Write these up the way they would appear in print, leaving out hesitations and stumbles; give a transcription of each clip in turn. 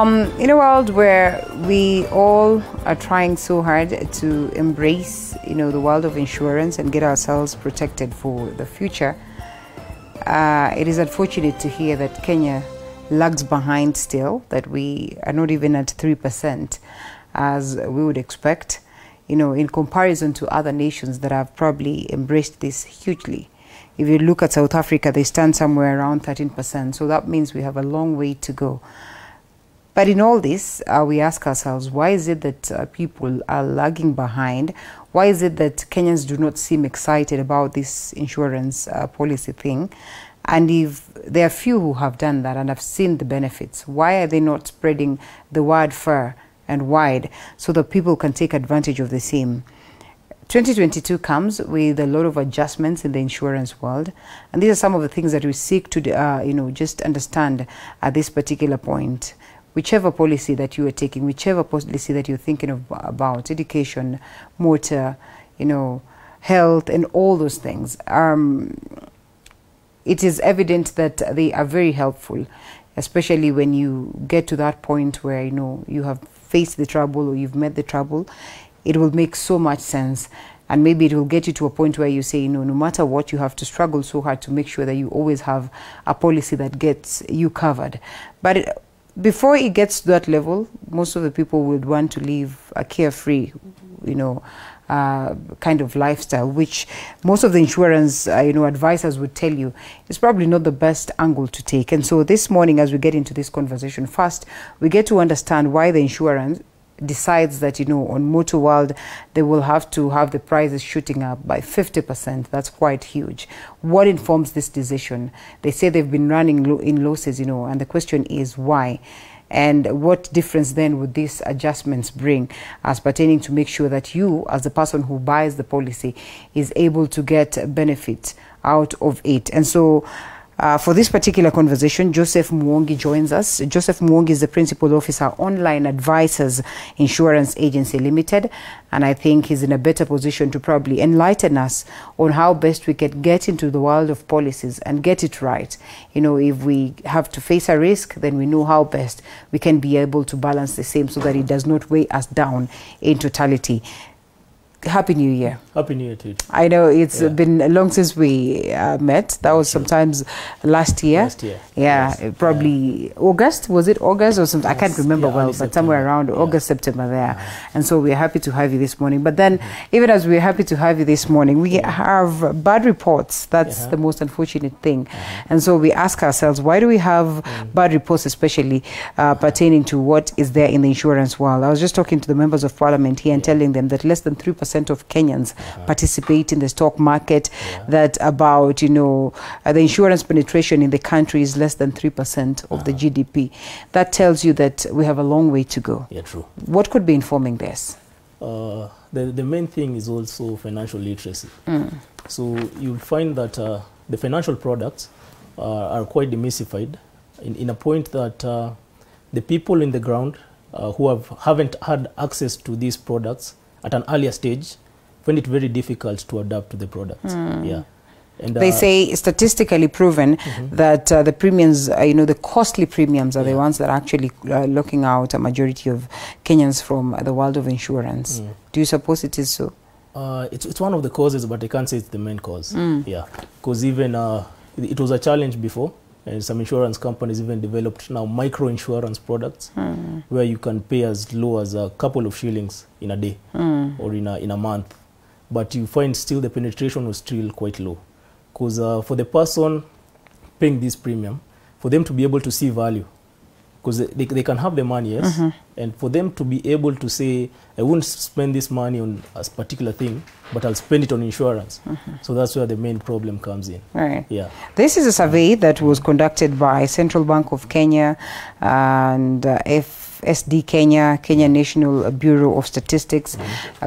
In a world where we all are trying so hard to embrace, the world of insurance and get ourselves protected for the future, it is unfortunate to hear that Kenya lags behind still, that we are not even at 3% as we would expect, in comparison to other nations that have probably embraced this hugely. If you look at South Africa, they stand somewhere around 13%, so that means we have a long way to go. But in all this, we ask ourselves, why is it that people are lagging behind? Why is it that Kenyans do not seem excited about this insurance policy thing? And if there are few who have done that and have seen the benefits, why are they not spreading the word far and wide so that people can take advantage of the same? 2022 comes with a lot of adjustments in the insurance world, and these are some of the things that we seek to just understand at this particular point. Whichever policy that you are taking, whichever policy that you're thinking about, education, motor, health, and all those things, it is evident that they are very helpful, especially when you get to that point where you have faced the trouble or you've met the trouble. It will make so much sense, and maybe it will get you to a point where you say, no matter what, you have to struggle so hard to make sure that you always have a policy that gets you covered. But before it gets to that level, most of the people would want to live a carefree, kind of lifestyle, which most of the insurance, advisors would tell you is probably not the best angle to take. And so this morning, as we get into this conversation, first, we get to understand why the insurance decides that, on Motor World, they will have to have the prices shooting up by 50%. That's quite huge. What informs this decision? They say they've been running in losses, and the question is why? And what difference then would these adjustments bring as pertaining to make sure that you, as the person who buys the policy, is able to get benefit out of it? And so for this particular conversation, Joseph Muongi joins us. Joseph Muongi is the Principal Officer, Online Advisors Insurance Agency Limited, and I think he's in a better position to probably enlighten us on how best we can get into the world of policies and get it right. If we have to face a risk, then we know how best we can be able to balance the same so that it does not weigh us down in totality. Happy New Year. Happy New Year to you. I know it's been long since we met. That was sometimes last year. Last year. Yeah, yes. Probably August. Was it August or something? Yes. I can't remember well, but somewhere around August, September there. And so we're happy to have you this morning. But then, even as we're happy to have you this morning, we have bad reports. That's the most unfortunate thing. And so we ask ourselves, why do we have bad reports, especially pertaining to what is there in the insurance world? I was just talking to the members of parliament here and telling them that less than 3% of Kenyans participate in the stock market, that about, the insurance penetration in the country is less than 3% of the GDP. That tells you that we have a long way to go. Yeah, true. What could be informing this? The main thing is also financial literacy. So you'll find that the financial products are quite demystified in a point that the people in the ground who haven't had access to these products at an earlier stage find it very difficult to adapt to the products. And they say statistically proven that the premiums, the costly premiums are the ones that are actually locking out a majority of Kenyans from the world of insurance. Do you suppose it is so? It's one of the causes, but I can't say it's the main cause. Because even it was a challenge before. And some insurance companies even developed now micro-insurance products where you can pay as low as a couple of shillings in a day or in a month. But you find still the penetration was still quite low. Because for the person paying this premium, for them to be able to see value, because they can have the money, yes, and for them to be able to say, I won't spend this money on a particular thing, but I'll spend it on insurance. So that's where the main problem comes in. Right. Yeah. This is a survey that was conducted by Central Bank of Kenya and FSD Kenya, Kenya National Bureau of Statistics,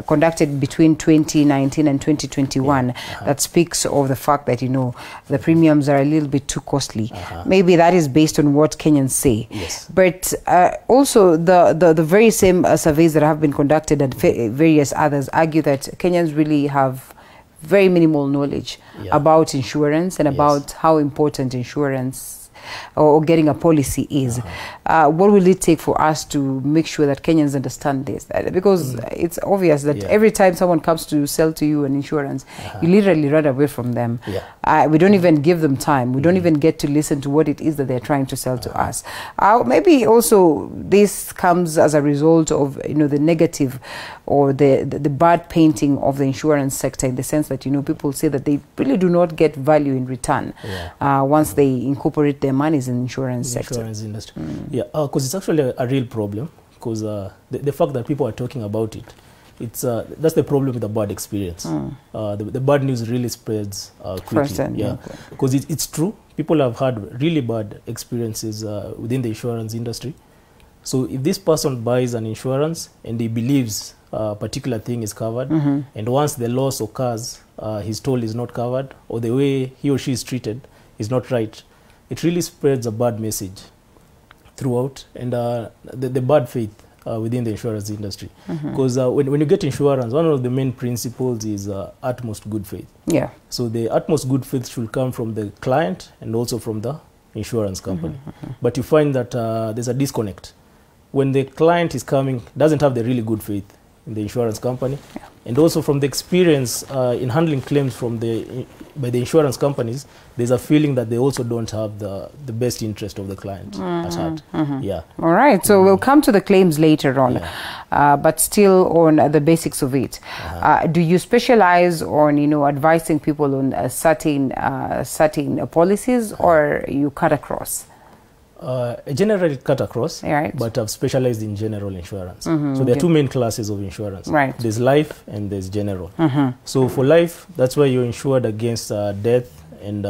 conducted between 2019 and 2021. That speaks of the fact that, the premiums are a little bit too costly. Maybe that is based on what Kenyans say. Yes. But also the very same surveys that have been conducted and various others argue that Kenyans really have very minimal knowledge about insurance and about how important insurance or getting a policy is. What will it take for us to make sure that Kenyans understand this? Because it's obvious that every time someone comes to sell to you an insurance, you literally run away from them. We don't even give them time. We don't even get to listen to what it is that they're trying to sell to us. Maybe also this comes as a result of the negative or the bad painting of the insurance sector, in the sense that people say that they really do not get value in return once they incorporate their monies in the insurance sector. Insurance industry. Because it's actually a real problem. Because the fact that people are talking about it, that's the problem with the bad experience. The bad news really spreads quickly. Because it's true. People have had really bad experiences within the insurance industry. So if this person buys an insurance and he believes a particular thing is covered, and once the loss occurs, he's told is not covered, or the way he or she is treated is not right, it really spreads a bad message throughout, and the bad faith within the insurance industry. Because when you get insurance, one of the main principles is utmost good faith. So the utmost good faith should come from the client and also from the insurance company. But you find that there's a disconnect. When the client is coming, doesn't have the really good faith in the insurance company, and also from the experience in handling claims by the insurance companies, there's a feeling that they also don't have the best interest of the client at heart. All right, so we'll come to the claims later on, but still on the basics of it. Do you specialize on advising people on certain policies, or you cut across? I generally cut across, but I've specialized in general insurance. So there are two main classes of insurance. There's life and there's general. So for life, that's where you're insured against death and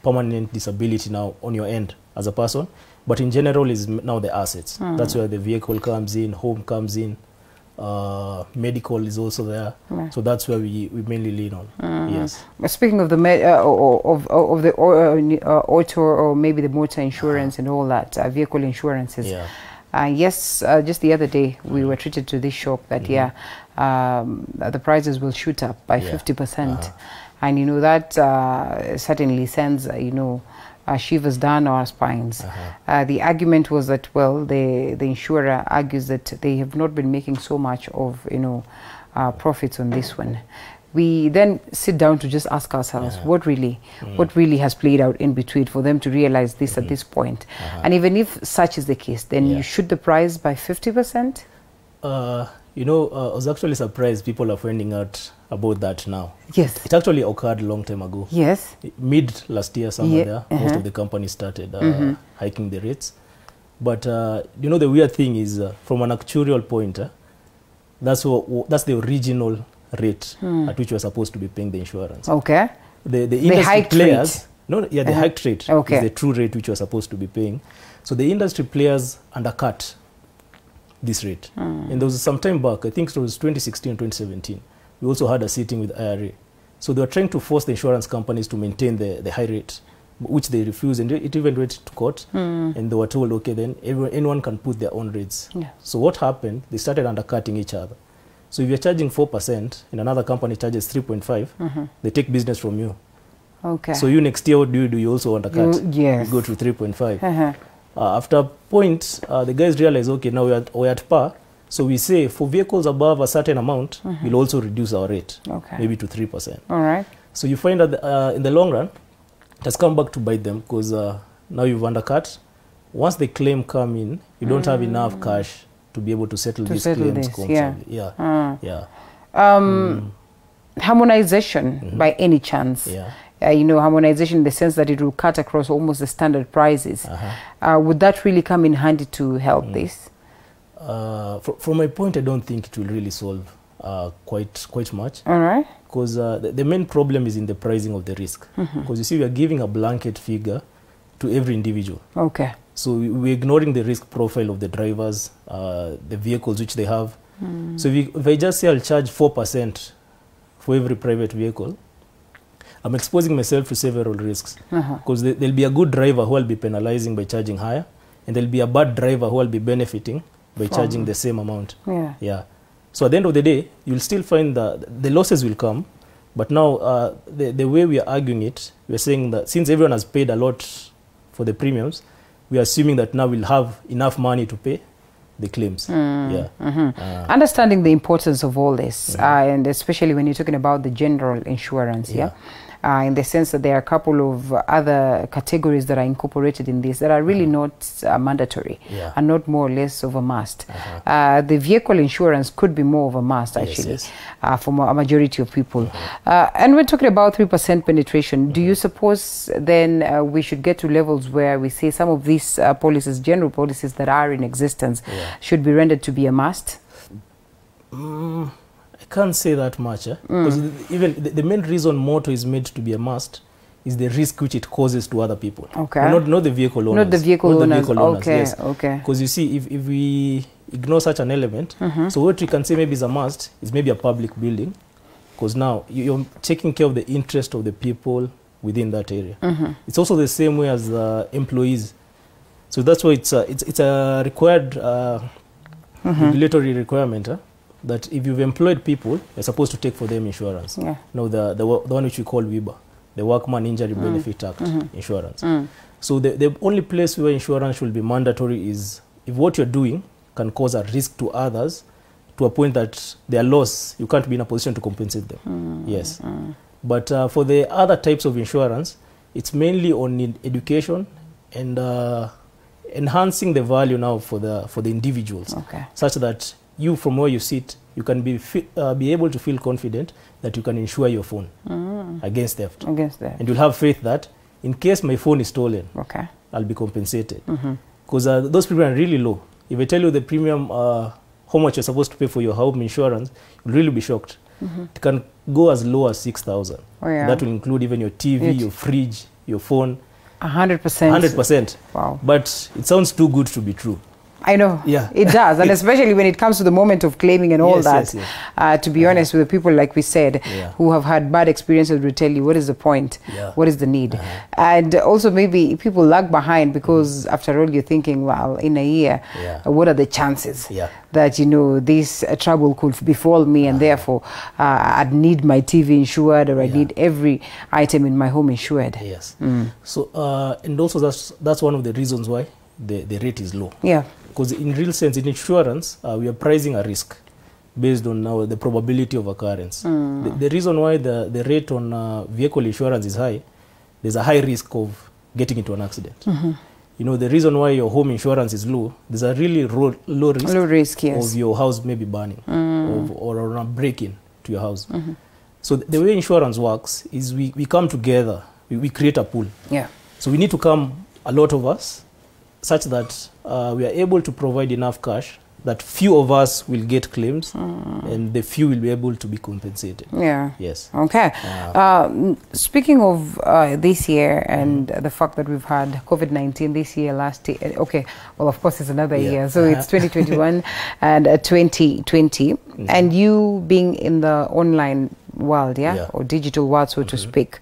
permanent disability now on your end as a person. But in general is now the assets. That's where the vehicle comes in, home comes in, medical is also there. So that's where we mainly lean on. Yes. Speaking of the auto or maybe the motor insurance and all that, vehicle insurances. Yes, just the other day we were treated to this shock that the prices will shoot up by 50%, and that certainly sends shivers down our spines. The argument was that, well, the insurer argues that they have not been making so much of profits on this one. We then sit down to just ask ourselves what really has played out in between for them to realize this at this point. And even if such is the case, then you shoot the price by 50%? I was actually surprised people are finding out about that now. Yes. It actually occurred a long time ago. Yes. Mid last year, somewhere there, most of the companies started hiking the rates. But, the weird thing is, from an actuarial point, that's the original rate at which you're supposed to be paying the insurance. Okay. The industry players... Rate. The hiked rate is the true rate which you're supposed to be paying. So the industry players undercut this rate. And there was some time back, I think it was 2016, 2017, we also had a sitting with IRA. So they were trying to force the insurance companies to maintain the high rate, which they refused, and it even went to court. And they were told, okay, then anyone can put their own rates. So what happened? They started undercutting each other. So if you're charging 4% and another company charges 3.5, they take business from you. Okay. So you next year, what do? You also undercut. Yes. You go to 3.5. After a point, the guys realize, okay, now we're at par. So we say for vehicles above a certain amount, we'll also reduce our rate, maybe to 3%. All right. So you find that in the long run, it has come back to bite them, because now you've undercut. Once the claim come in, you don't have enough cash to be able to settle these claims comfortably. Harmonization by any chance. Harmonization in the sense that it will cut across almost the standard prices. Would that really come in handy to help this? From my point, I don't think it will really solve quite much. All right. Because the main problem is in the pricing of the risk. Because you see, we are giving a blanket figure to every individual. Okay. So we're ignoring the risk profile of the drivers, the vehicles which they have. So if I just say I'll charge 4% for every private vehicle, I'm exposing myself to several risks. Because there'll be a good driver who will be penalizing by charging higher, and there'll be a bad driver who will be benefiting by charging the same amount. So at the end of the day, you'll still find that the losses will come. But now, the way we are arguing it, we're saying that since everyone has paid a lot for the premiums, we are assuming that now we'll have enough money to pay the claims. Understanding the importance of all this, and especially when you're talking about the general insurance, in the sense that there are a couple of other categories that are incorporated in this that are really not mandatory and not more or less of a must. The vehicle insurance could be more of a must, actually, for a majority of people. And we're talking about 3% penetration. Do you suppose then we should get to levels where we say some of these policies, general policies that are in existence, should be rendered to be a must? I can't say that much, because even the main reason motor is made to be a must is the risk which it causes to other people. Not the vehicle owners. Not the vehicle owners. Yes. Because you see, if we ignore such an element, so what we can say maybe is a must is maybe a public building, because now you're taking care of the interest of the people within that area. It's also the same way as employees. So that's why it's a required regulatory requirement. That if you've employed people, you're supposed to take for them insurance. Now the one which we call WIBA, the Workman Injury Benefit Act insurance. So the only place where insurance should be mandatory is if what you're doing can cause a risk to others to a point that their loss, you can't be in a position to compensate them. But for the other types of insurance, it's mainly on education and enhancing the value now for the individuals, such that you, from where you sit, you can be able to feel confident that you can insure your phone against theft. And you'll have faith that in case my phone is stolen, I'll be compensated. Because those premiums are really low. If I tell you the premium, how much you're supposed to pay for your home insurance, you'll really be shocked. It can go as low as 6,000. That will include even your TV, your fridge, your phone. 100%. 100%. Wow. But it sounds too good to be true. I know, it does, and especially when it comes to the moment of claiming and all that. To be honest, with the people, like we said, who have had bad experiences, will tell you what is the point, what is the need. And also maybe people lag behind because after all you're thinking, well, in a year, what are the chances that, you know, this trouble could befall me, and therefore I'd need my TV insured, or I need every item in my home insured. So, and also that's one of the reasons why the rate is low. Because in real sense, in insurance, we are pricing a risk based on now the probability of occurrence. The reason why the rate on vehicle insurance is high, there's a high risk of getting into an accident. You know, the reason why your home insurance is low, there's a really low risk of your house maybe burning or a break-in to your house. So the way insurance works is we come together, we create a pool. So we need to come, a lot of us, such that we are able to provide enough cash that few of us will get claims and the few will be able to be compensated. Speaking of this year and the fact that we've had COVID-19 this year, last year, well, of course it's another year, so it's 2021 and 2020, and you being in the online world, or digital world, so to speak,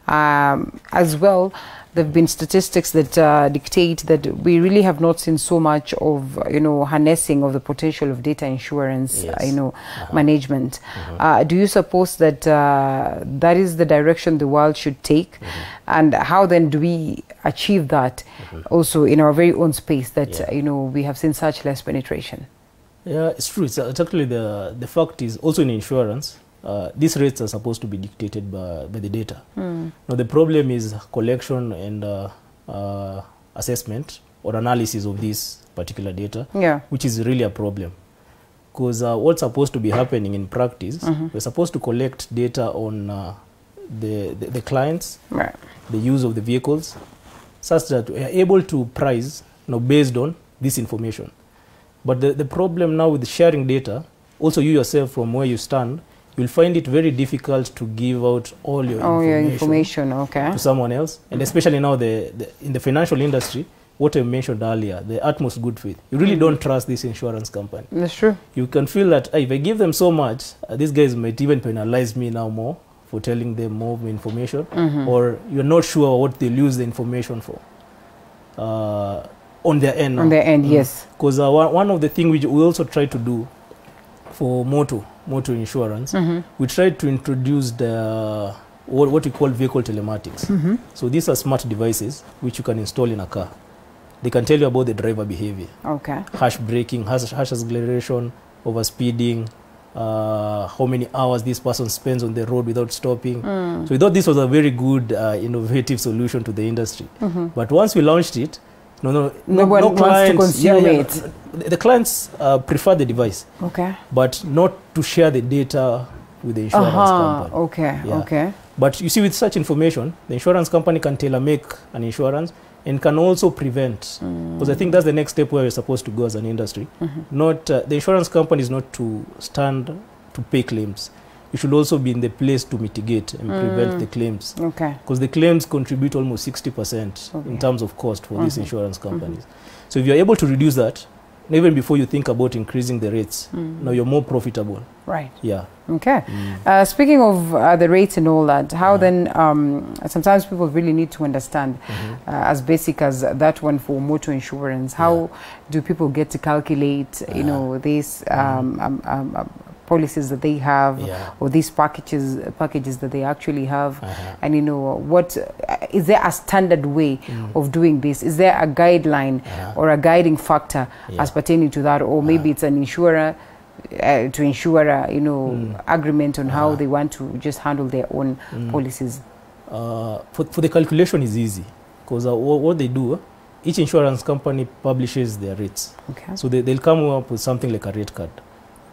as well. There have been statistics that dictate that we really have not seen so much of, you know, harnessing of the potential of data insurance, you know, management. Do you suppose that that is the direction the world should take? And how then do we achieve that also in our very own space that, you know, we have seen such less penetration? It's true. It's actually the fact is also in insurance, these rates are supposed to be dictated by the data. Now the problem is collection and assessment or analysis of this particular data, which is really a problem. Because what's supposed to be happening in practice, we're supposed to collect data on the clients, the use of the vehicles, such that we are able to price based on this information. But the problem now with sharing data, also you yourself from where you stand, you'll find it very difficult to give out all your information to someone else. And especially now in the financial industry, what I mentioned earlier, the utmost good faith. You really don't trust this insurance company. That's true. You can feel that if I give them so much, these guys might even penalize me now more for telling them more information, or you're not sure what they'll use the information for on their end. On their end, yes. Because one of the things which we also try to do for motor insurance, we tried to introduce the what we call vehicle telematics. So these are smart devices which you can install in a car. They can tell you about the driver behavior. Okay. Harsh braking, harsh acceleration, overspeeding, how many hours this person spends on the road without stopping. So we thought this was a very good, innovative solution to the industry. But once we launched it, no one wants to consume it. The clients prefer the device, but not to share the data with the insurance company. Okay. But you see, with such information, the insurance company can tailor-make an insurance and can also prevent. Because I think that's the next step where we're supposed to go as an industry. Not the insurance company is not to stand to pay claims. You should also be in the place to mitigate and prevent the claims. Because the claims contribute almost 60% in terms of cost for these insurance companies. So if you're able to reduce that, even before you think about increasing the rates, now you're more profitable. Right. Yeah. Okay. Speaking of the rates and all that, how then, sometimes people really need to understand, as basic as that one for motor insurance, how do people get to calculate, you know, these policies that they have, or these packages that they actually have, and you know, what is there a standard way of doing this? Is there a guideline or a guiding factor as pertaining to that, or maybe it's an insurer to insurer, you know, agreement on how they want to just handle their own policies? For the calculation is easy, because what they do, each insurance company publishes their rates. So they'll come up with something like a rate card.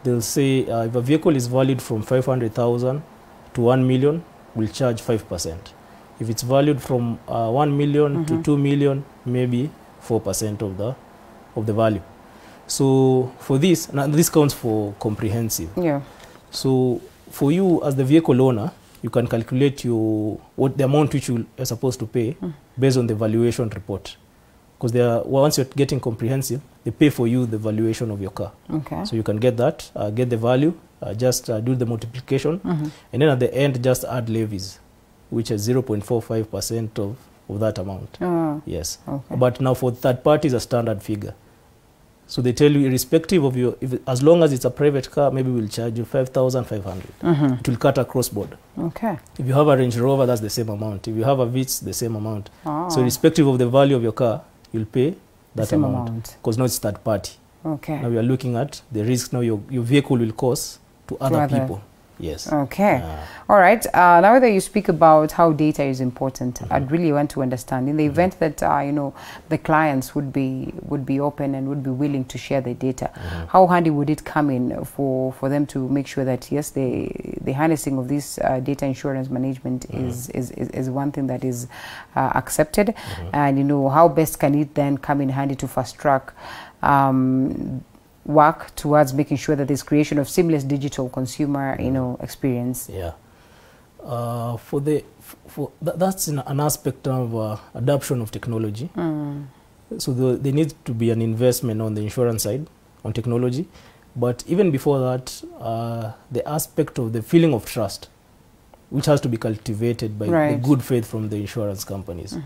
They'll say if a vehicle is valued from 500,000 to 1 million, we'll charge 5%. If it's valued from 1 million to 2 million, maybe 4% of the value. So for this, now this counts for comprehensive. So for you as the vehicle owner, you can calculate what the amount which you are supposed to pay based on the valuation report. Because once you're getting comprehensive, they pay for you the valuation of your car. So you can get that, get the value, just do the multiplication, and then at the end just add levies, which is 0.45% of that amount. Yes. But now for third party is a standard figure. So they tell you, irrespective of as long as it's a private car, maybe we'll charge you 5,500. It will cut across board. If you have a Range Rover, that's the same amount. If you have a Vitz, the same amount. So irrespective of the value of your car, you'll pay that amount. Because now it's third party. Now we are looking at the risk now your vehicle will cause to other people. Yes. All right. Now that you speak about how data is important, I'd really want to understand, in the event that you know, the clients would be open and would be willing to share their data, how handy would it come in for them to make sure that yes, the harnessing of this data insurance management is one thing that is accepted, and you know, how best can it then come in handy to fast track work towards making sure that there's creation of seamless digital consumer, you know, experience? That's an aspect of adoption of technology. So there needs to be an investment on the insurance side on technology, but even before that, the aspect of the feeling of trust, which has to be cultivated by the good faith from the insurance companies.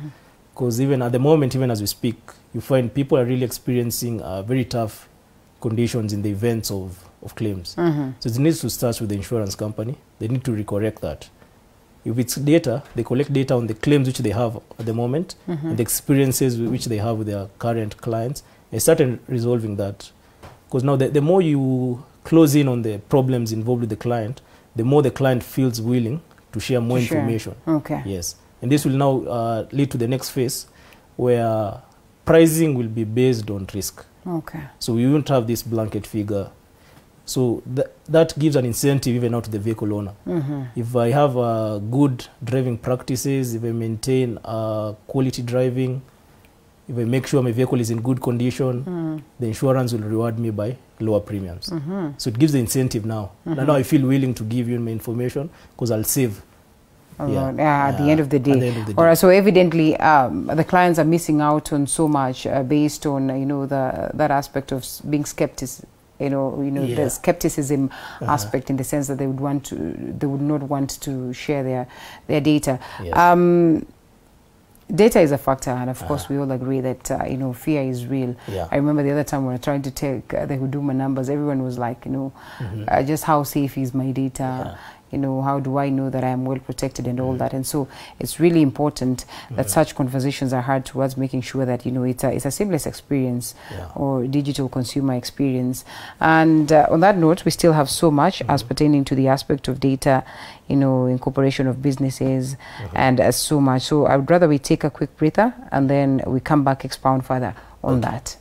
Because even at the moment, even as we speak, you find people are really experiencing very tough conditions in the events of claims. So it needs to start with the insurance company. They need to recorrect that. If it's data, they collect data on the claims which they have at the moment, and the experiences which they have with their current clients, and start resolving that. Because now the more you close in on the problems involved with the client, the more the client feels willing to share more information. Yes. And this will now lead to the next phase, where pricing will be based on risk. So we won't have this blanket figure. So that gives an incentive even out to the vehicle owner. If I have good driving practices, if I maintain quality driving, if I make sure my vehicle is in good condition, the insurance will reward me by lower premiums. So it gives the incentive now. Now I feel willing to give you my information because I'll save. At the end of the day. All right, so evidently the clients are missing out on so much based on, you know, that aspect of being skeptical. The skepticism aspect, in the sense that they would not want to share their data. Data is a factor, and of course we all agree that you know, fear is real. I remember the other time when we were trying to take the Huduma numbers, everyone was like, you know, just how safe is my data? You know, how do I know that I am well protected and all that? And so it's really important that such conversations are had towards making sure that, you know, it's a seamless experience or digital consumer experience. And on that note, we still have so much as pertaining to the aspect of data, you know, incorporation of businesses and so much. So I would rather we take a quick breather and then we come back, expound further on that.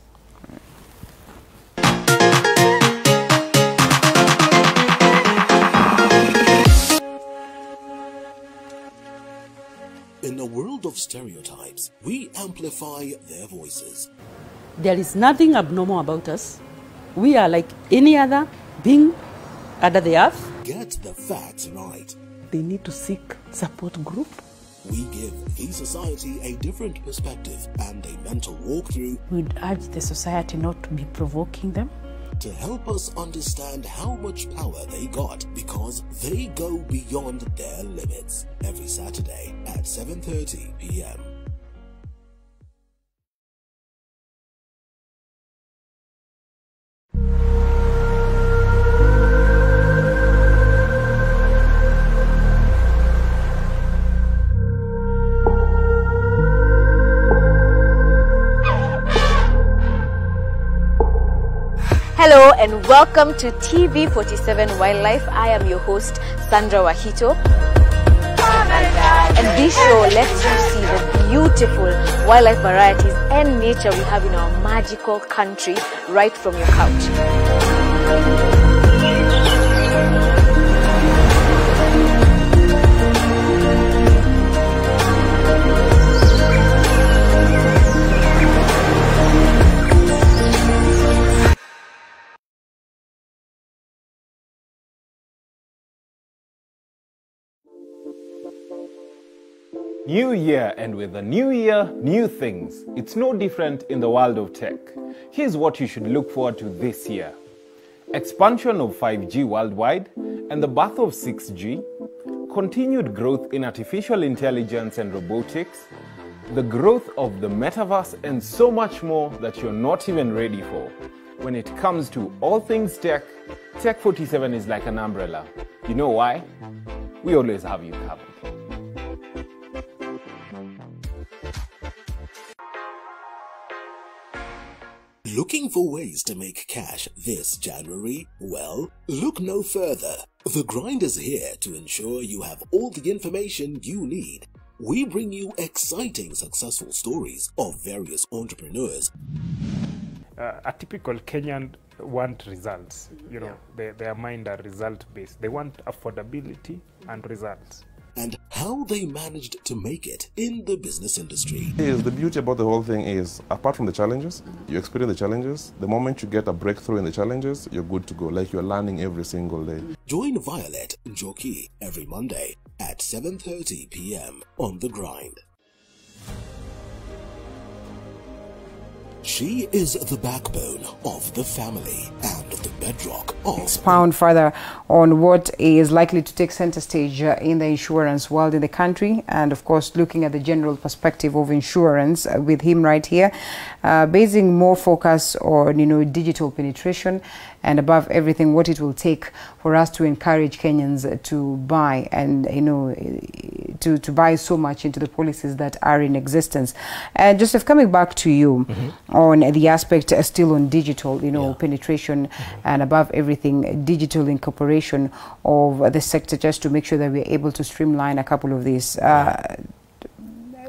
In a world of stereotypes, we amplify their voices. There is nothing abnormal about us. We are like any other being under the earth. Get the facts right. They need to seek support group. We give the society a different perspective and a mental walkthrough. We'd urge the society not to be provoking them, to help us understand how much power they got, because they go beyond their limits. Every Saturday at 7:30 p.m. Hello and welcome to TV47 Wildlife. I am your host, Sandra Wahito. And this show lets you see the beautiful wildlife varieties and nature we have in our magical country right from your couch. New year, and with a new year, new things. It's no different in the world of tech. Here's what you should look forward to this year. Expansion of 5G worldwide and the birth of 6G, continued growth in artificial intelligence and robotics, the growth of the metaverse, and so much more that you're not even ready for. When it comes to all things tech, Tech47 is like an umbrella. You know why? We always have you covered. Looking for ways to make cash this January? Well, look no further. The Grind is here to ensure you have all the information you need. We bring you exciting successful stories of various entrepreneurs. A typical Kenyan want results. You know, their mind are result-based. They want affordability and results. And how they managed to make it in the business industry. The beauty about the whole thing is, apart from the challenges, you experience the challenges. The moment you get a breakthrough in the challenges, you're good to go, like you're learning every single day. Join Violet Njoki every Monday at 7:30 p.m. on The Grind. She is the backbone of the family and the bedrock of... Expound further on what is likely to take center stage in the insurance world in the country, and of course looking at the general perspective of insurance with him right here, basing more focus on, you know, digital penetration and above everything what it will take for us to encourage Kenyans to buy and, you know, to buy so much into the policies that are in existence. And Joseph, coming back to you on the aspect still on digital, you know, penetration and above everything digital incorporation of the sector, just to make sure that we're able to streamline a couple of these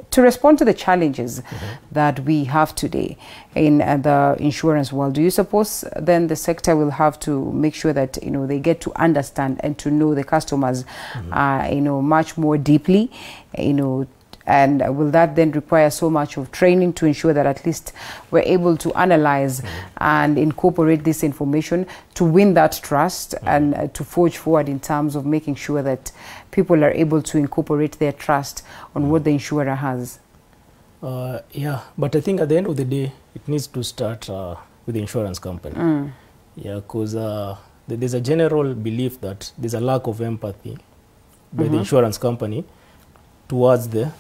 to respond to the challenges that we have today in the insurance world. Do you suppose then the sector will have to make sure that, you know, they get to understand and to know the customers, you know, much more deeply, you know, and will that then require so much of training to ensure that at least we're able to analyze and incorporate this information to win that trust and to forge forward in terms of making sure that people are able to incorporate their trust on what the insurer has? Yeah, but I think at the end of the day, it needs to start with the insurance company. Yeah, because there's a general belief that there's a lack of empathy by the insurance company towards their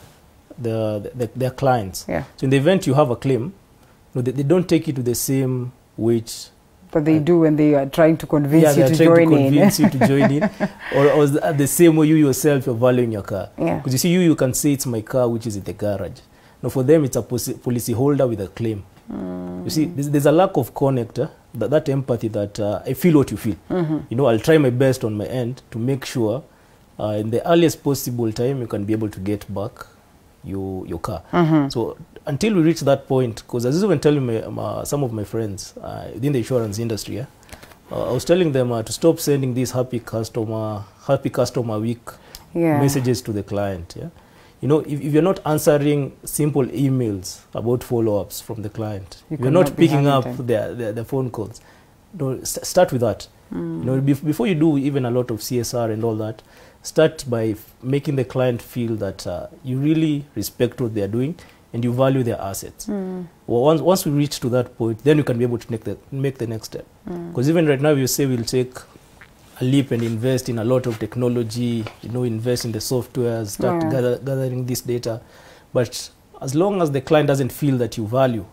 clients. So in the event you have a claim, you know, they don't take it to the same weight But they do when they are trying to convince you to join in. Yeah, they're trying to convince you to join in. Or the same way you yourself, you're valuing your car. Yeah. Because you see, you can say it's my car, which is in the garage. Now, for them, it's a policy holder with a claim. You see, there's a lack of connector, that empathy that I feel what you feel. You know, I'll try my best on my end to make sure in the earliest possible time you can be able to get back your car. So until we reach that point, because as I was even telling some of my friends within the insurance industry, I was telling them to stop sending these happy customer week messages to the client. Yeah? You know, if you're not answering simple emails about follow-ups from the client, you're not picking up their phone calls. No, start with that. You know, before you do even a lot of CSR and all that, start by making the client feel that you really respect what they're doing and you value their assets. Well, once we reach to that point, then you can be able to make the next step. Because even right now, you say we'll take a leap and invest in a lot of technology, you know, invest in the software, start gathering this data. But as long as the client doesn't feel that you value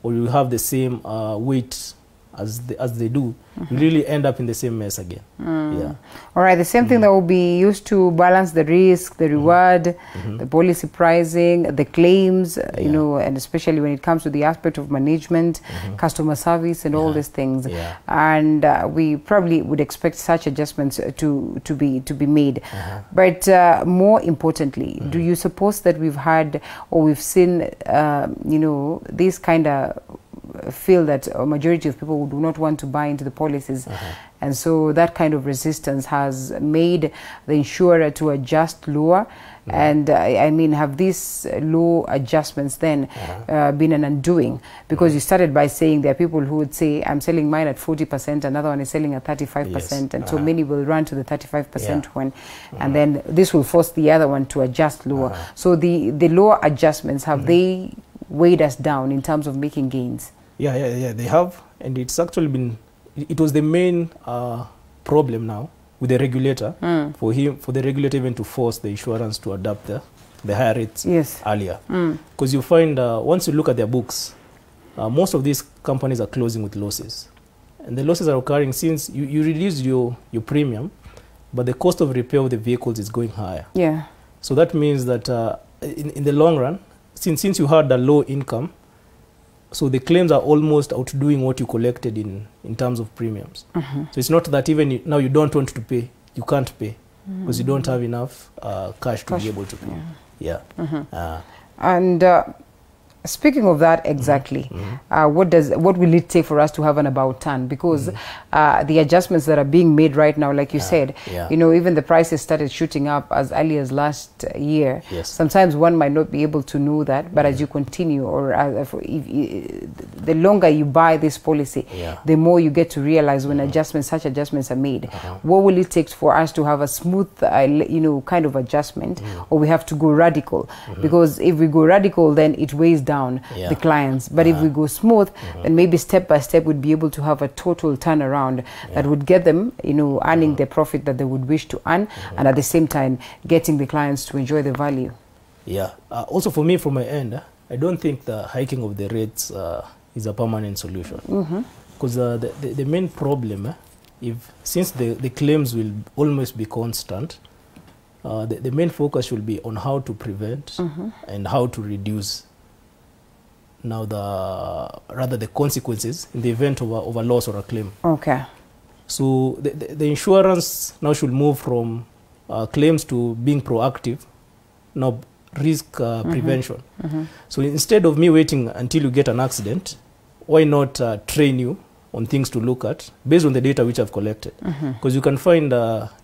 or you have the same weight as they do, you really end up in the same mess again. Yeah. All right, the same thing that will be used to balance the risk, the reward, the policy pricing, the claims, you know, and especially when it comes to the aspect of management, customer service, and all these things. And we probably would expect such adjustments to be made. But more importantly, do you suppose that we've had or we've seen, you know, this kind of feel that a majority of people do not want to buy into the policies, and so that kind of resistance has made the insurer to adjust lower? And I mean, have these low adjustments then been an undoing? Because you started by saying there are people who would say, I'm selling mine at 40%, another one is selling at 35%, and so many will run to the 35% one, and then this will force the other one to adjust lower. So the lower adjustments, have they weighed us down in terms of making gains? Yeah, they have, and it's actually been, it was the main problem now with the regulator, for the regulator even to force the insurance to adapt the higher rates earlier. Because you find, once you look at their books, most of these companies are closing with losses. And the losses are occurring since you reduce your premium, but the cost of repair of the vehicles is going higher. Yeah. So that means that in the long run, since you had a low income, so the claims are almost outdoing what you collected in terms of premiums. So it's not that even now you don't want to pay, you can't pay because you don't have enough cash to be able to pay. And speaking of that exactly, what will it take for us to have an about turn? Because the adjustments that are being made right now, like you said, you know, even the prices started shooting up as early as last year. Sometimes one might not be able to know that, but as you continue, or the longer you buy this policy, the more you get to realize when such adjustments are made. What will it take for us to have a smooth, you know, kind of adjustment, or we have to go radical? Because if we go radical, then it weighs down the clients, but if we go smooth, then maybe step by step we'd be able to have a total turnaround that would get them, you know, earning the profit that they would wish to earn, and at the same time getting the clients to enjoy the value. Also for me, from my end, I don't think the hiking of the rates is a permanent solution, because the main problem, since the claims will almost be constant, the main focus should be on how to prevent and how to reduce now the consequences in the event of a loss or a claim. So the insurance now should move from claims to being proactive, now risk prevention. So instead of me waiting until you get an accident, why not train you on things to look at based on the data which I've collected? Because you can find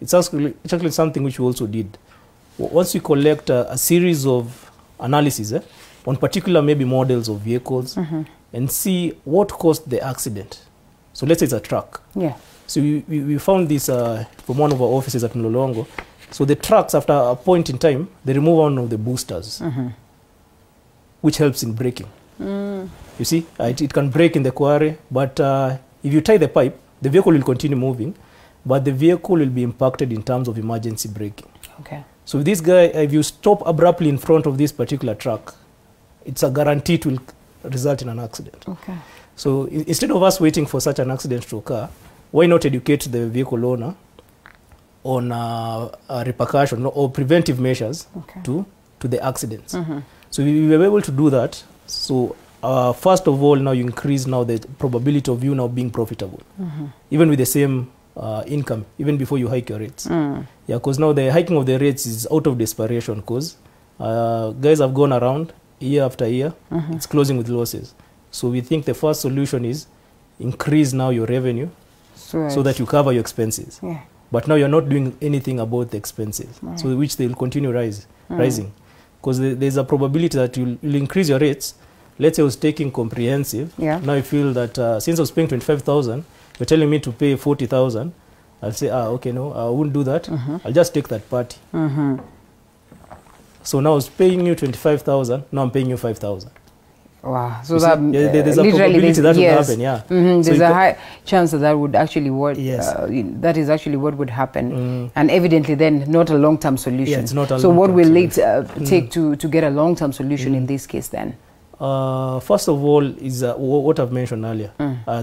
it's actually something which we also did. Once we collect a series of analyses on particular maybe models of vehicles and see what caused the accident. So let's say it's a truck. So we found this from one of our offices at Mlolongo. So the trucks, after a point in time, they remove one of the boosters, which helps in braking. You see, it can brake in the quarry, but if you tie the pipe, the vehicle will continue moving, but the vehicle will be impacted in terms of emergency braking. So this guy, if you stop abruptly in front of this particular truck, it's a guarantee it will result in an accident. So instead of us waiting for such an accident to occur, why not educate the vehicle owner on repercussion or preventive measures to the accidents? So we were able to do that. So first of all, now you increase now the probability of you now being profitable, even with the same income, even before you hike your rates. Yeah, because now the hiking of the rates is out of desperation, because guys have gone around year after year, it's closing with losses. So we think the first solution is increase now your revenue so that you cover your expenses. But now you're not doing anything about the expenses, so which they will continue rising. Because there's a probability that you'll increase your rates. Let's say I was taking comprehensive. Now I feel that since I was paying 25,000, you're telling me to pay 40,000. I'll say, okay, no, I wouldn't do that. I'll just take that party. So now I was paying you 25,000. Now I'm paying you 5,000. Wow. So that there's a probability that will happen. Yeah. There's a high chance that would actually work. That is actually what would happen. And evidently, then not a long-term solution. It's not a so what will it take to get a long-term solution in this case then? First of all is what I've mentioned earlier,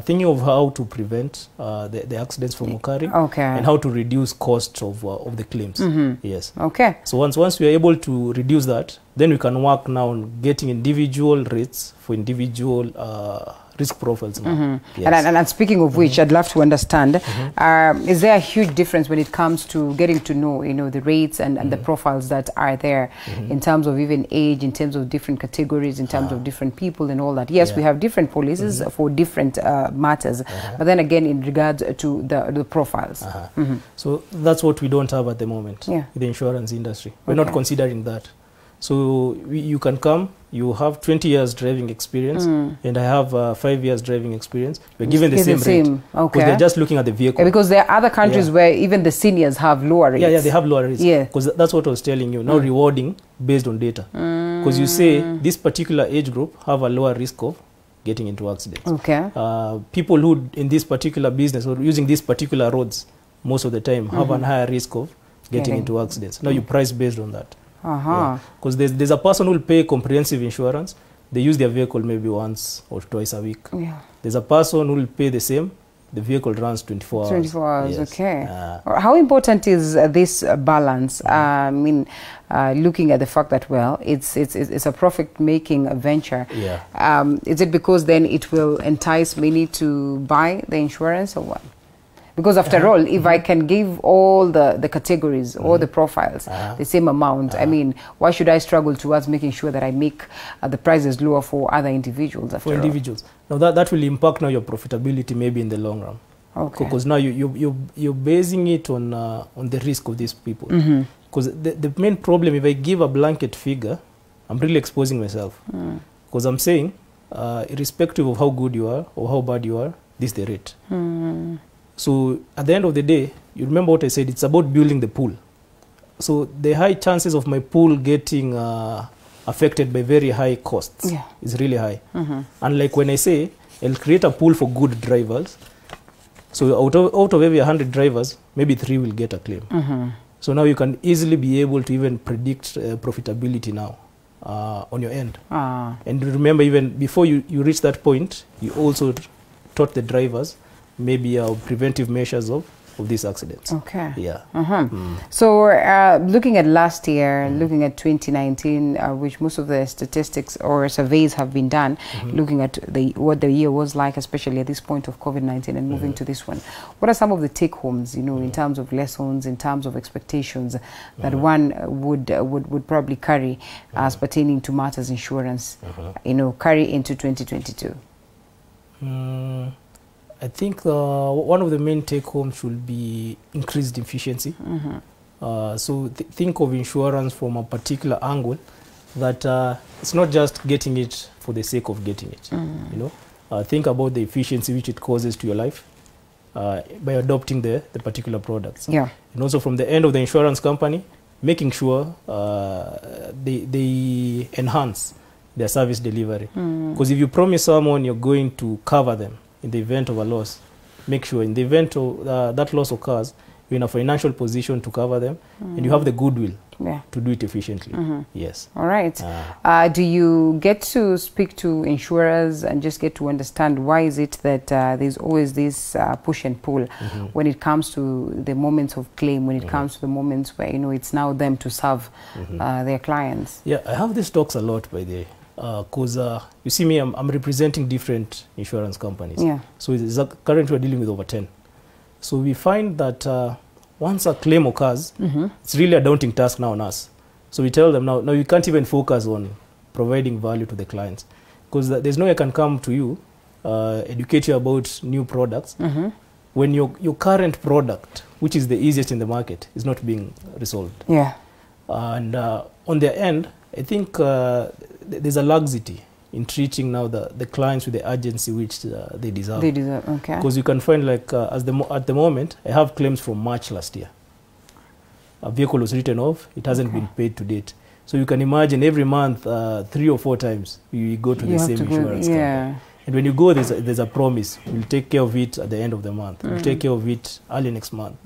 thinking of how to prevent the accidents from occurring, and how to reduce costs of the claims. Yes. Okay. So once we are able to reduce that, then we can work now on getting individual rates for individual risk profiles now. Yes. And speaking of which, I'd love to understand, is there a huge difference when it comes to getting to know, the rates and the profiles that are there in terms of even age, in terms of different categories, in terms of different people and all that? Yes, we have different policies for different matters, but then again, in regards to the profiles. So that's what we don't have at the moment in the insurance industry. We're not considering that. So you can come, you have 20 years driving experience, and I have 5 years driving experience. We're given the same rate. Because they're just looking at the vehicle. Because there are other countries where even the seniors have lower rates. Yeah, they have lower rates. Because that's what I was telling you. Now rewarding based on data. Because you say this particular age group have a lower risk of getting into accidents. People who in this particular business or using these particular roads most of the time have a higher risk of getting into accidents. Now you price based on that. Because there's a person who will pay comprehensive insurance. They use their vehicle maybe once or twice a week. There's a person who will pay the same. The vehicle runs 24 hours. 24 hours, okay. How important is this balance? I mean, looking at the fact that, well, it's a profit-making venture. Is it because then it will entice many to buy the insurance or what? Because after all, if I can give all the categories, all the profiles, the same amount, I mean, why should I struggle towards making sure that I make the prices lower for other individuals? For individuals. Now that will impact now your profitability maybe in the long run. Because now you're basing it on the risk of these people. Because the main problem, if I give a blanket figure, I'm really exposing myself. Because I'm saying, irrespective of how good you are or how bad you are, this is the rate. So at the end of the day, you remember what I said, it's about building the pool. So the high chances of my pool getting affected by very high costs is really high. Unlike when I say, I'll create a pool for good drivers. So out of every 100 drivers, maybe 3 will get a claim. So now you can easily be able to even predict profitability now on your end. And remember, even before you reach that point, you also taught the drivers maybe preventive measures of these accidents. So looking at last year, looking at 2019, which most of the statistics or surveys have been done, looking at what the year was like, especially at this point of COVID-19 and moving to this one. What are some of the take-homes, in terms of lessons, in terms of expectations that one would probably carry as pertaining to matters insurance, carry into 2022? I think one of the main take-homes should be increased efficiency. So think of insurance from a particular angle, that it's not just getting it for the sake of getting it. Think about the efficiency which it causes to your life by adopting the particular products. And also from the end of the insurance company, making sure they enhance their service delivery. Because if you promise someone you're going to cover them in the event of a loss, make sure in the event of that loss occurs, you're in a financial position to cover them, and you have the goodwill Yeah. to do it efficiently. Yes. All right. Do you get to speak to insurers and just get to understand why is it that there's always this push and pull when it comes to the moments of claim, when it comes to the moments where, you know, it's now them to serve their clients? Yeah, I have these talks a lot, by the way, because you see me, I'm representing different insurance companies. Yeah. So currently we're dealing with over 10. So we find that once a claim occurs, it's really a daunting task now on us. So we tell them now you can't even focus on providing value to the clients, because there's no way I can come to you, educate you about new products, when your current product, which is the easiest in the market, is not being resolved. Yeah. And on their end, I think there's a laxity in treating now the clients with the urgency which they deserve. They deserve, okay. Because you can find, like, at the moment, I have claims from March last year. A vehicle was written off, it hasn't been paid to date. So you can imagine every month, 3 or 4 times, you go to the same insurance company. And when you go, there's a promise. We'll take care of it at the end of the month. We'll take care of it early next month.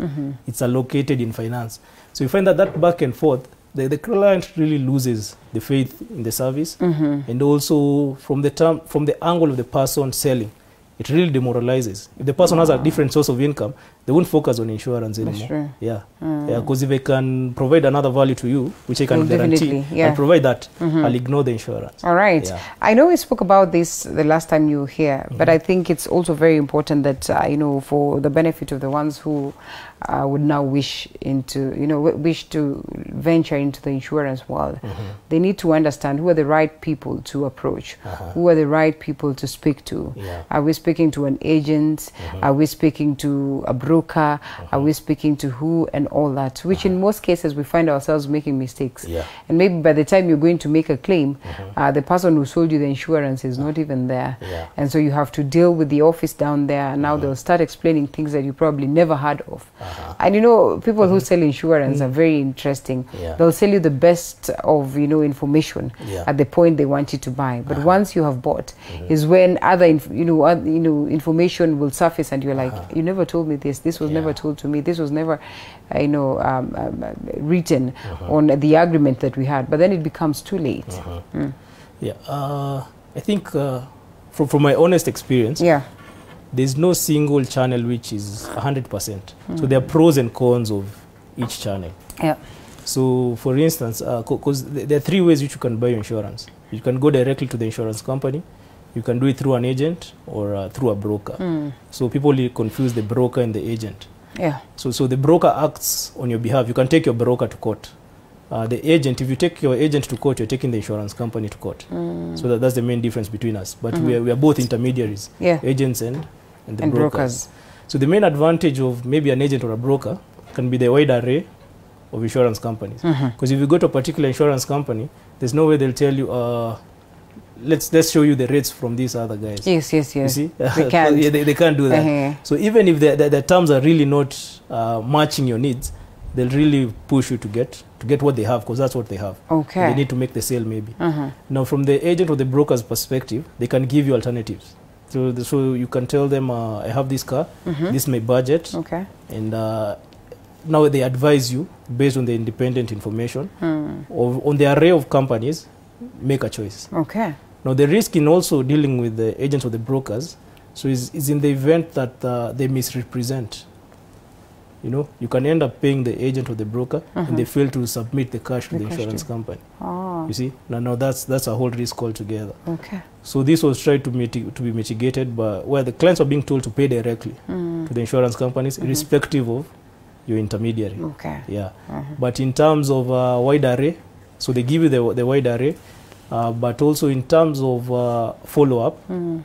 It's allocated in finance. So you find that back and forth, the client really loses the faith in the service, and also from the angle of the person selling, it really demoralizes. If the person has a different source of income, they won't focus on insurance anymore. That's true. Yeah, because if I can provide another value to you, which I can guarantee, I'll provide that. I'll ignore the insurance. All right. Yeah. I know we spoke about this the last time you were here, but I think it's also very important that you know, for the benefit of the ones who would now wish to venture into the insurance world, they need to understand who are the right people to approach, who are the right people to speak to. Are we speaking to an agent? Are we speaking to a broker? Are we speaking to who, and all that, which in most cases we find ourselves making mistakes. And maybe by the time you're going to make a claim, the person who sold you the insurance is not even there. And so you have to deal with the office down there, and now they'll start explaining things that you probably never heard of. And you know, people who sell insurance are very interesting. They'll sell you the best of, you know, information at the point they want you to buy. But once you have bought, is when other information will surface, and you're like, you never told me this. This was never told to me. This was never, written on the agreement that we had. But then it becomes too late. I think from my honest experience, there's no single channel which is 100%. So there are pros and cons of each channel. So for instance, because there are 3 ways which you can buy insurance. You can go directly to the insurance company, you can do it through an agent, or through a broker. So people confuse the broker and the agent. So the broker acts on your behalf. You can take your broker to court. The agent, if you take your agent to court, you're taking the insurance company to court. So that's the main difference between us. But we are both intermediaries, agents and the brokers. So the main advantage of maybe an agent or a broker can be the wide array of insurance companies. Because if you go to a particular insurance company, there's no way they'll tell you, let's show you the rates from these other guys. You see? They can't. They can't do that. So even if the terms are really not matching your needs, they'll really push you to get what they have, because that's what they have. They need to make the sale maybe. Now from the agent or the broker's perspective, they can give you alternatives. So you can tell them, I have this car, this is my budget, and now they advise you based on the independent information on the array of companies. Make a choice. Now the risk in also dealing with the agents or the brokers, so is in the event that they misrepresent. You know, you can end up paying the agent or the broker, and they fail to submit the cash to the insurance company. You see, now that's a whole risk altogether. So this was tried to be mitigated, but where the clients are being told to pay directly to the insurance companies, irrespective of your intermediary. But in terms of wide array, so they give you the wide array, but also in terms of follow-up,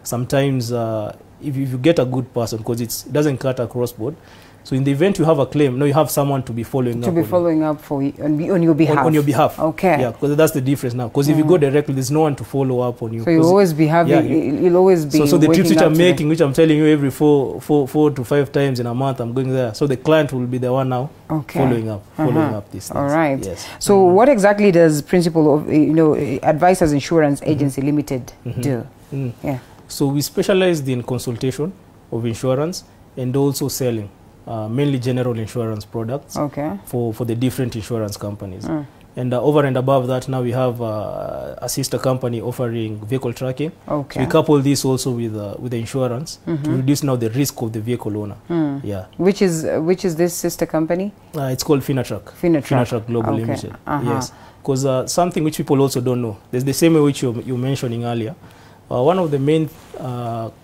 sometimes if you get a good person, because it doesn't cut across board. So in the event you have a claim, now you have someone to be following up for you, on your behalf. On your behalf. Yeah, because that's the difference now. Because if you go directly, there's no one to follow up on you. So you'll always be having, you'll always be. So the trips which I'm making, which I'm telling you every 4 to 5 times in a month, I'm going there. So the client will be the one now following up these things. All right. Yes. So what exactly does Principle of Advisors Insurance Agency Limited do? So we specialize in consultation of insurance and also selling mainly general insurance products for the different insurance companies. And over and above that, now we have a sister company offering vehicle tracking. So we couple this also with the insurance to reduce now the risk of the vehicle owner. Yeah. Which is this sister company? It's called Finatrack. Finatrack Global Limited. Yes. Because something which people also don't know, there's the same way which you were mentioning earlier. One of the main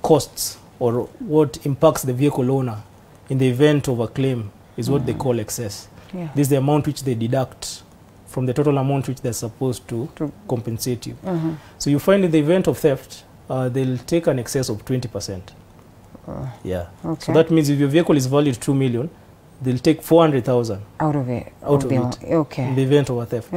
costs or what impacts the vehicle owner in the event of a claim is what they call excess. This is the amount which they deduct from the total amount which they're supposed to compensate you. So you find in the event of theft, they'll take an excess of 20%. Yeah. So that means if your vehicle is valued 2 million, they'll take 400,000 out of it. In the event of a theft.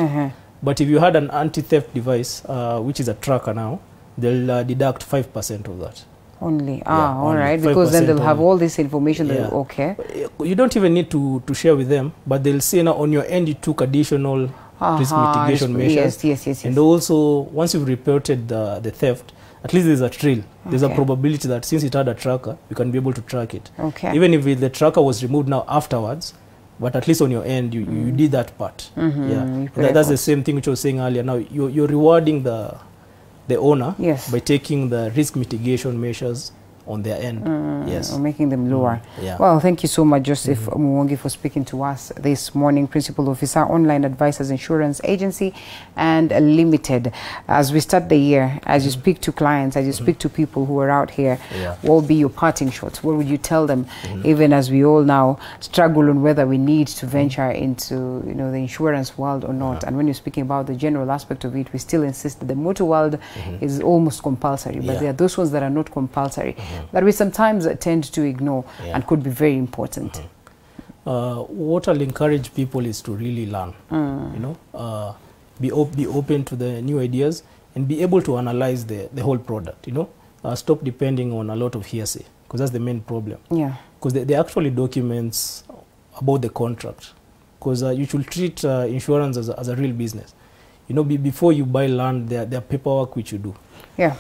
But if you had an anti-theft device, which is a tracker now, they'll deduct 5% of that. Only. All right. Because then they'll have all this information. You don't even need to share with them, but they'll say now on your end you took additional risk mitigation measures. Yes. And also, once you've reported the theft, at least there's a trail. There's a probability that since it had a tracker, you can be able to track it. Even if the tracker was removed now afterwards, but at least on your end, you did that part. That's the same thing which I was saying earlier. Now, you're rewarding the owner by taking the risk mitigation measures on their end. Or making them lower. Well, thank you so much, Joseph Muongi, for speaking to us this morning. Principal Officer, Online Advisors Insurance Agency and Limited. As we start the year, as you speak to clients, as you speak to people who are out here, what will be your parting shots? What would you tell them, even as we all now struggle on whether we need to venture into the insurance world or not? And when you're speaking about the general aspect of it, we still insist that the motor world is almost compulsory, but there are those ones that are not compulsory, that we sometimes tend to ignore and could be very important. What I'll encourage people is to really learn, be open to the new ideas and be able to analyze the whole product, stop depending on a lot of hearsay, because that's the main problem. Because they actually documents about the contract, because you should treat insurance as a real business. Before you buy land, there are paperwork which you do.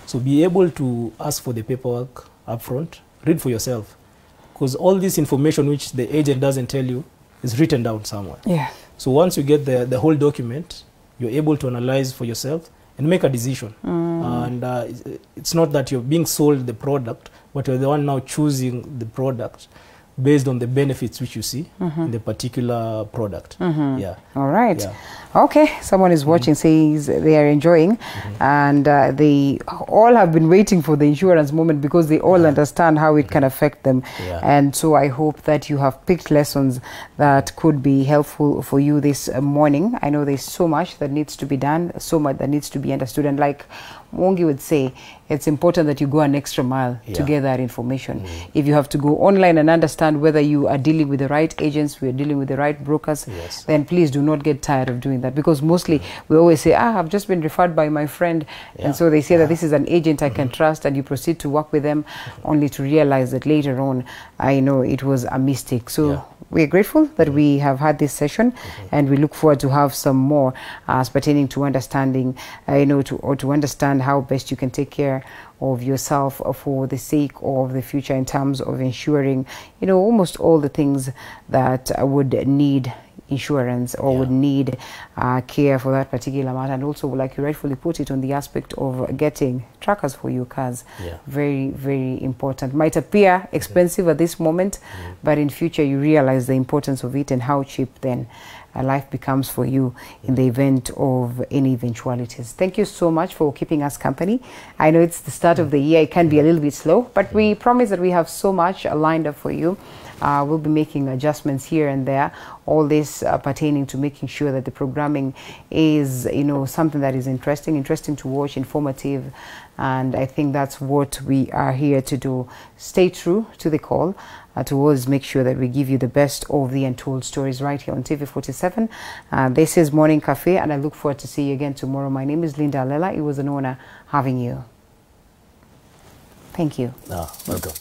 So be able to ask for the paperwork upfront, read for yourself, because all this information which the agent doesn't tell you is written down somewhere. So once you get the whole document, you're able to analyze for yourself and make a decision. And it's not that you're being sold the product, but you're the one now choosing the product based on the benefits which you see in the particular product. All right. Okay, someone is watching, says they are enjoying, and they all have been waiting for the insurance moment because they all understand how it can affect them. And so I hope that you have picked lessons that could be helpful for you this morning. I know there's so much that needs to be done, so much that needs to be understood, and like Muongi would say, it's important that you go an extra mile to get that information. If you have to go online and understand whether you are dealing with the right agents, we are dealing with the right brokers, then please do not get tired of doing that, because mostly we always say, I've just been referred by my friend, and so they say that this is an agent I can trust, and you proceed to work with them only to realize that later on, I know it was a mistake. So we're grateful that we have had this session, and we look forward to have some more pertaining to understanding, to understand how best you can take care of yourself for the sake of the future in terms of ensuring, almost all the things that would need insurance or would need care for that particular matter. And also, like you rightfully put it, on the aspect of getting trackers for your cars. Very, very important. Might appear expensive at this moment, but in future you realize the importance of it and how cheap then life becomes for you in the event of any eventualities. Thank you so much for keeping us company. I know it's the start of the year, it can be a little bit slow, but we promise that we have so much lined up for you. We'll be making adjustments here and there, all this pertaining to making sure that the programming is, something that is interesting to watch, informative, and I think that's what we are here to do. Stay true to the call, to always make sure that we give you the best of the untold stories right here on TV47. This is Morning Cafe, and I look forward to see you again tomorrow. My name is Linda Lela. It was an honor having you. Thank you. Welcome.